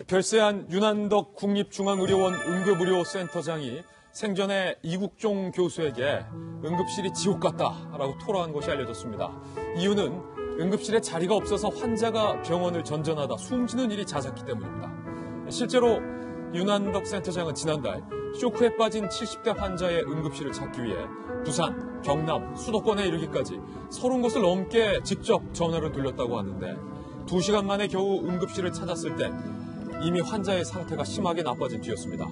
별세한 윤한덕 국립중앙의료원 응급의료센터장이 생전에 이국종 교수에게 응급실이 지옥 같다라고 토로한 것이 알려졌습니다. 이유는 응급실에 자리가 없어서 환자가 병원을 전전하다 숨지는 일이 잦았기 때문입니다. 실제로 윤한덕 센터장은 지난달 쇼크에 빠진 70대 환자의 응급실을 찾기 위해 부산, 경남, 수도권에 이르기까지 30곳을 넘게 직접 전화를 돌렸다고 하는데 2시간 만에 겨우 응급실을 찾았을 때 이미 환자의 상태가 심하게 나빠진 뒤였습니다.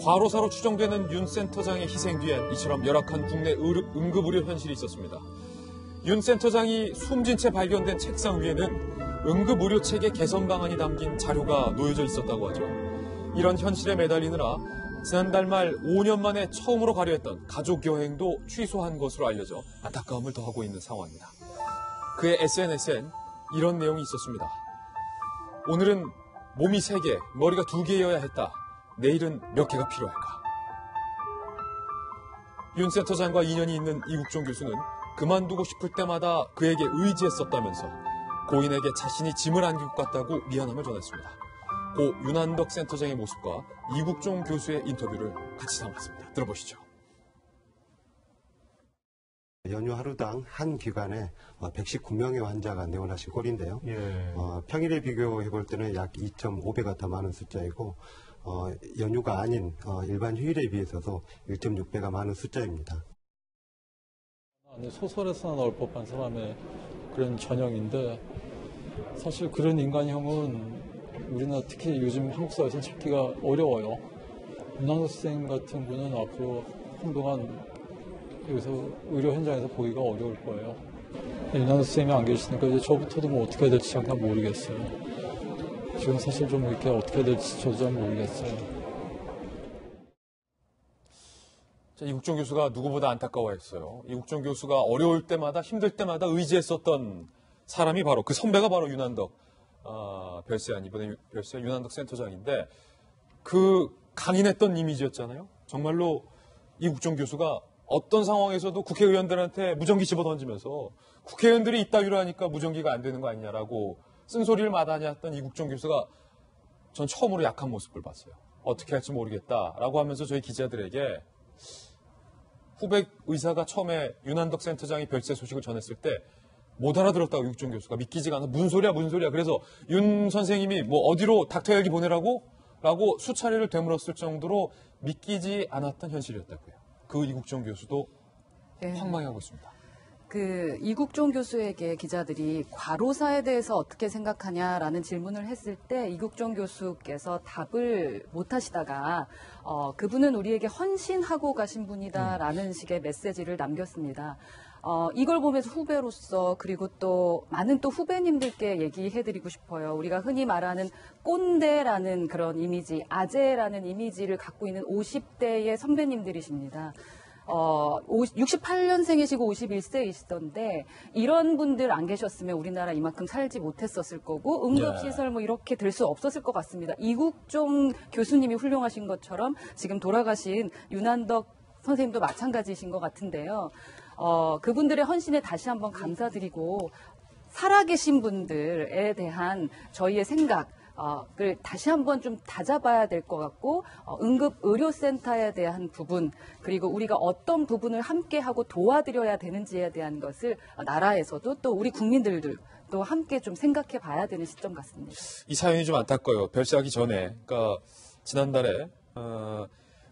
과로사로 추정되는 윤 센터장의 희생 뒤엔 이처럼 열악한 국내 응급의료 현실이 있었습니다. 윤 센터장이 숨진 채 발견된 책상 위에는 응급의료 체계 개선 방안이 담긴 자료가 놓여져 있었다고 하죠. 이런 현실에 매달리느라 지난달 말 5년 만에 처음으로 가려했던 가족 여행도 취소한 것으로 알려져 안타까움을 더하고 있는 상황입니다. 그의 SNS엔 이런 내용이 있었습니다. 오늘은 몸이 3개, 머리가 2개여야 했다. 내일은 몇 개가 필요할까? 윤 센터장과 인연이 있는 이국종 교수는 그만두고 싶을 때마다 그에게 의지했었다면서 고인에게 자신이 짐을 안길 것 같다고 미안함을 전했습니다. 고 윤한덕 센터장의 모습과 이국종 교수의 인터뷰를 같이 담았습니다. 들어보시죠. 연휴 하루당 한 기관에 119명의 환자가 내원하신 꼴인데요. 예. 평일에 비교해 볼 때는 약 2.5배가 더 많은 숫자이고 연휴가 아닌 일반 휴일에 비해서도 1.6배가 많은 숫자입니다. 소설에서나 나올 법한 사람의 그런 전형인데 사실 그런 인간형은 우리나라 특히 요즘 한국 사회에서는 찾기가 어려워요. 윤한덕 선생님 같은 분은 앞으로 한동안 여기서 의료 현장에서 보기가 어려울 거예요. 윤한덕 선생님이 안 계시니까 이제 저부터도 뭐 어떻게 해야 될지 잠깐 모르겠어요. 지금 사실 좀 이렇게 어떻게 해야 될지 저도 잘 모르겠어요. 이국종 교수가 누구보다 안타까워했어요. 이국종 교수가 어려울 때마다 힘들 때마다 의지했었던 사람이 바로 그 선배가 바로 윤한덕 별세한 이번에 별세한 윤한덕 센터장인데 그 강인했던 이미지였잖아요. 정말로 이국종 교수가 어떤 상황에서도 국회의원들한테 무전기 집어던지면서 국회의원들이 이따위로 하니까 무전기가 안 되는 거 아니냐라고 쓴소리를 마다하냐던 이국종 교수가 전 처음으로 약한 모습을 봤어요. 어떻게 할지 모르겠다라고 하면서 저희 기자들에게 후배 의사가 처음에 윤한덕 센터장이 별세 소식을 전했을 때 못 알아들었다고 이국종 교수가 믿기지가 않아. 무슨 소리야. 그래서 윤 선생님이 뭐 어디로 닥터 헬기 보내라고? 라고 수차례를 되물었을 정도로 믿기지 않았던 현실이었다고요. 그 이국종 교수도 황망해하고 있습니다. 그 이국종 교수에게 기자들이 과로사에 대해서 어떻게 생각하냐라는 질문을 했을 때 이국종 교수께서 답을 못 하시다가 그분은 우리에게 헌신하고 가신 분이다라는 식의 메시지를 남겼습니다. 이걸 보면서 후배로서 그리고 또 많은 또 후배님들께 얘기해드리고 싶어요. 우리가 흔히 말하는 꼰대라는 그런 이미지, 아재라는 이미지를 갖고 있는 50대의 선배님들이십니다. 68년생이시고 51세이시던데 이런 분들 안 계셨으면 우리나라 이만큼 살지 못했었을 거고 응급시설 뭐 이렇게 될 수 없었을 것 같습니다. 이국종 교수님이 훌륭하신 것처럼 지금 돌아가신 윤한덕 선생님도 마찬가지이신 것 같은데요. 그분들의 헌신에 다시 한번 감사드리고 살아계신 분들에 대한 저희의 생각 을 다시 한번 좀 다잡아야 될 것 같고 응급의료센터에 대한 부분 그리고 우리가 어떤 부분을 함께하고 도와드려야 되는지에 대한 것을 나라에서도 또 우리 국민들도 함께 좀 생각해 봐야 되는 시점 같습니다. 이 사연이 좀 안타까워요. 별세하기 전에 그러니까 지난달에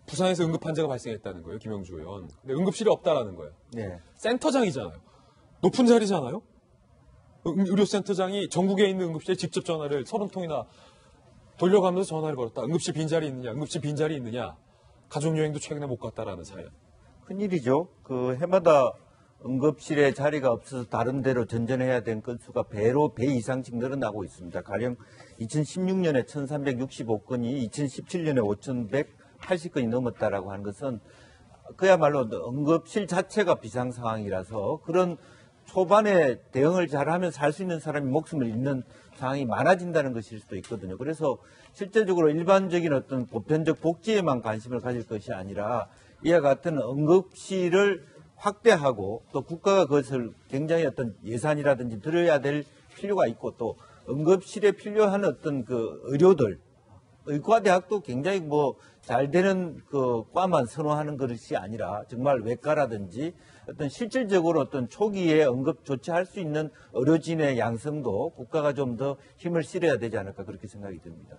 부산에서 응급 환자가 발생했다는 거예요. 김영주 의원. 근데 응급실이 없다라는 거예요. 네. 센터장이잖아요. 높은 자리잖아요. 의료센터장이 전국에 있는 응급실에 직접 전화를 30통이나 돌려가면서 전화를 걸었다. 응급실 빈자리 있느냐, 응급실 빈자리 있느냐. 가족여행도 최근에 못 갔다라는 사연. 큰일이죠. 그 해마다 응급실에 자리가 없어서 다른 데로 전전해야 되는 건수가 배 이상씩 늘어나고 있습니다. 가령 2016년에 1365건이 2017년에 5180건이 넘었다라고 하는 것은 그야말로 응급실 자체가 비상 상황이라서 그런 초반에 대응을 잘하면 살 수 있는 사람이 목숨을 잃는 상황이 많아진다는 것일 수도 있거든요. 그래서 실제적으로 일반적인 어떤 보편적 복지에만 관심을 가질 것이 아니라 이와 같은 응급실을 확대하고 또 국가가 그것을 굉장히 어떤 예산이라든지 들여야 될 필요가 있고 또 응급실에 필요한 어떤 그 의료들 의과대학도 굉장히 뭐 잘 되는 그 과만 선호하는 것이 아니라 정말 외과라든지 어떤 실질적으로 어떤 초기에 응급 조치할 수 있는 의료진의 양성도 국가가 좀 더 힘을 실어야 되지 않을까 그렇게 생각이 듭니다.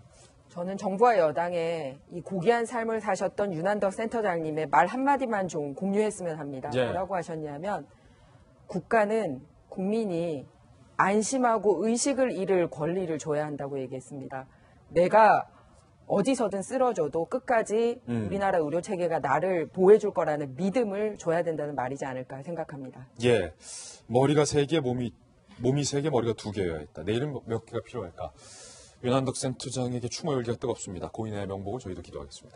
저는 정부와 여당에 이 고귀한 삶을 사셨던 윤한덕 센터장님의 말 한마디만 좀 공유했으면 합니다. 예. 뭐라고 하셨냐면 국가는 국민이 안심하고 의식을 잃을 권리를 줘야 한다고 얘기했습니다. 내가 어디서든 쓰러져도 끝까지 우리나라 의료체계가 나를 보호해줄 거라는 믿음을 줘야 된다는 말이지 않을까 생각합니다. 예, 머리가 세 개, 몸이 세 개, 머리가 두 개여야 했다. 내일은 몇 개가 필요할까? 윤한덕 센터장에게 추모 열기가 뜨겁습니다. 고인의 명복을 저희도 기도하겠습니다.